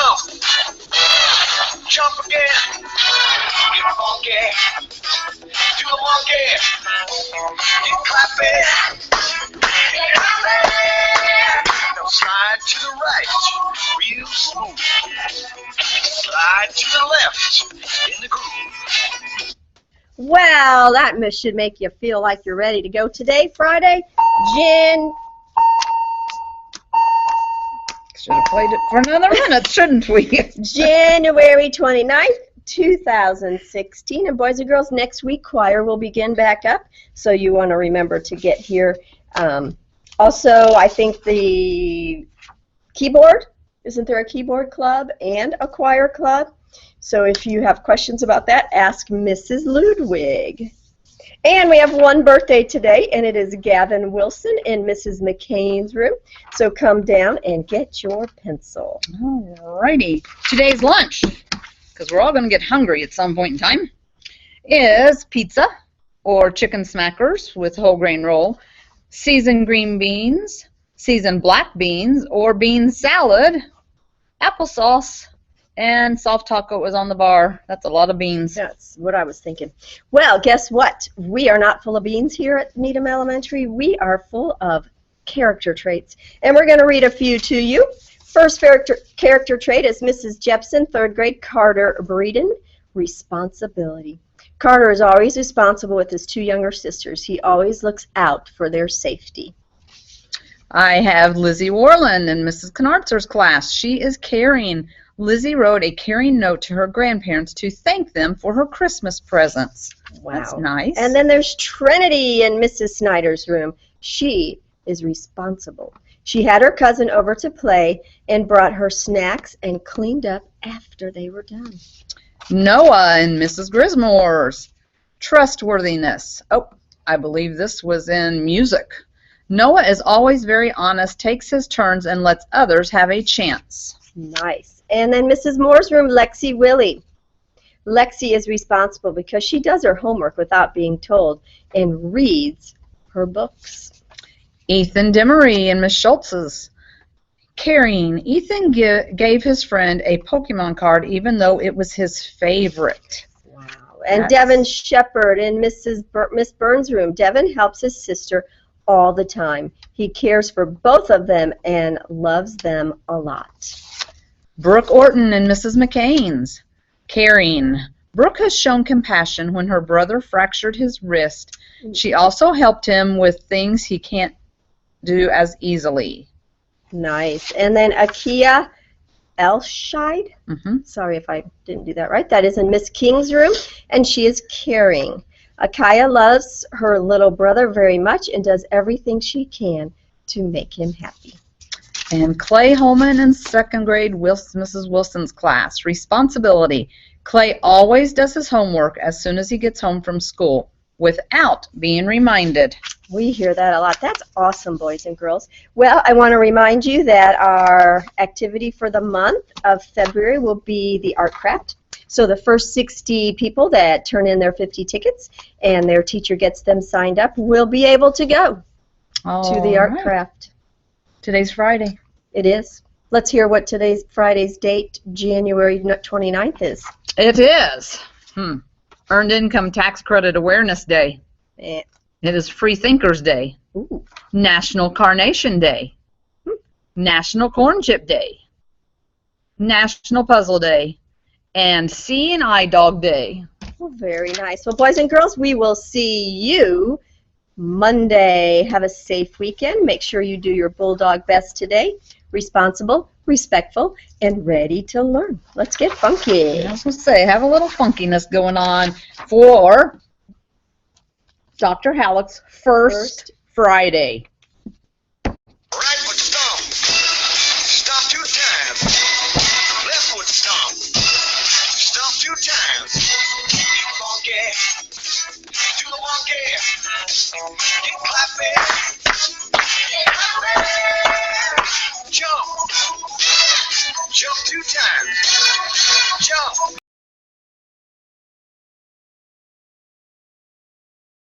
jump. Jump again. Get funky. Do the monkey. Get clapping. Get clapping. Now slide to the right. Real smooth. Slide to the left. In the groove. Well, that should make you feel like you're ready to go today, Friday. Should have played it for another minute, shouldn't we? January 29th, 2016. And boys and girls, next week choir will begin back up, so you want to remember to get here. Also, I think the keyboard, isn't there a keyboard club and a choir club? So if you have questions about that, ask Mrs. Ludwig. And we have one birthday today, and it is Gavin Wilson in Mrs. McCain's room. So come down and get your pencil. Alrighty. Today's lunch, because we're all going to get hungry at some point in time, is pizza or chicken smackers with whole grain roll, seasoned green beans, seasoned black beans or bean salad, applesauce, and soft taco was on the bar. That's a lot of beans. That's what I was thinking. Well, guess what? We are not full of beans here at Needham Elementary. We are full of character traits. And we're going to read a few to you. First character trait is Mrs. Jepson, 3rd grade, Carter Breeden, responsibility. Carter is always responsible with his 2 younger sisters. He always looks out for their safety. I have Lizzie Warland in Mrs. Knartzer's class. She is caring. Lizzie wrote a caring note to her grandparents to thank them for her Christmas presents. Wow. That's nice. And then there's Trinity in Mrs. Snyder's room. She is responsible. She had her cousin over to play and brought her snacks and cleaned up after they were done. Noah in Mrs. Grismore's. Trustworthiness. Oh, I believe this was in music. Noah is always very honest, takes his turns, and lets others have a chance. Nice. And then Mrs. Moore's room, Lexi Willie. Lexi is responsible because she does her homework without being told and reads her books. Ethan Demery in Miss Schultz's. Caring. Ethan gave his friend a Pokemon card even though it was his favorite. Wow. And Devin Shepard in Miss Burns' room. Devin helps his sister all the time. He cares for both of them and loves them a lot. Brooke Orton and Mrs. McCain's. Caring. Brooke has shown compassion when her brother fractured his wrist. She also helped him with things he can't do as easily. Nice. And then Akia Elshide. Sorry if I didn't do that right. That is in Miss King's room, and she is caring. Akia loves her little brother very much and does everything she can to make him happy. And Clay Holman in 2nd grade, Mrs. Wilson's class. Responsibility. Clay always does his homework as soon as he gets home from school without being reminded. We hear that a lot. That's awesome, boys and girls. Well, I want to remind you that our activity for the month of February will be the art craft. So the first 60 people that turn in their 50 tickets and their teacher gets them signed up will be able to go to the art craft. Today's Friday. It is. Let's hear what today's Friday's date, January 29th, is. It is. Earned Income Tax Credit Awareness Day. Eh. It is Free Thinkers Day. Ooh. National Carnation Day. National Corn Chip Day. National Puzzle Day. And Seeing Eye Dog Day. Well, very nice. Well, boys and girls, we will see you Monday. Have a safe weekend. Make sure you do your bulldog best today. Responsible, respectful, and ready to learn. Let's get funky. I was going to say, have a little funkiness going on for Dr. Halleck's first Friday.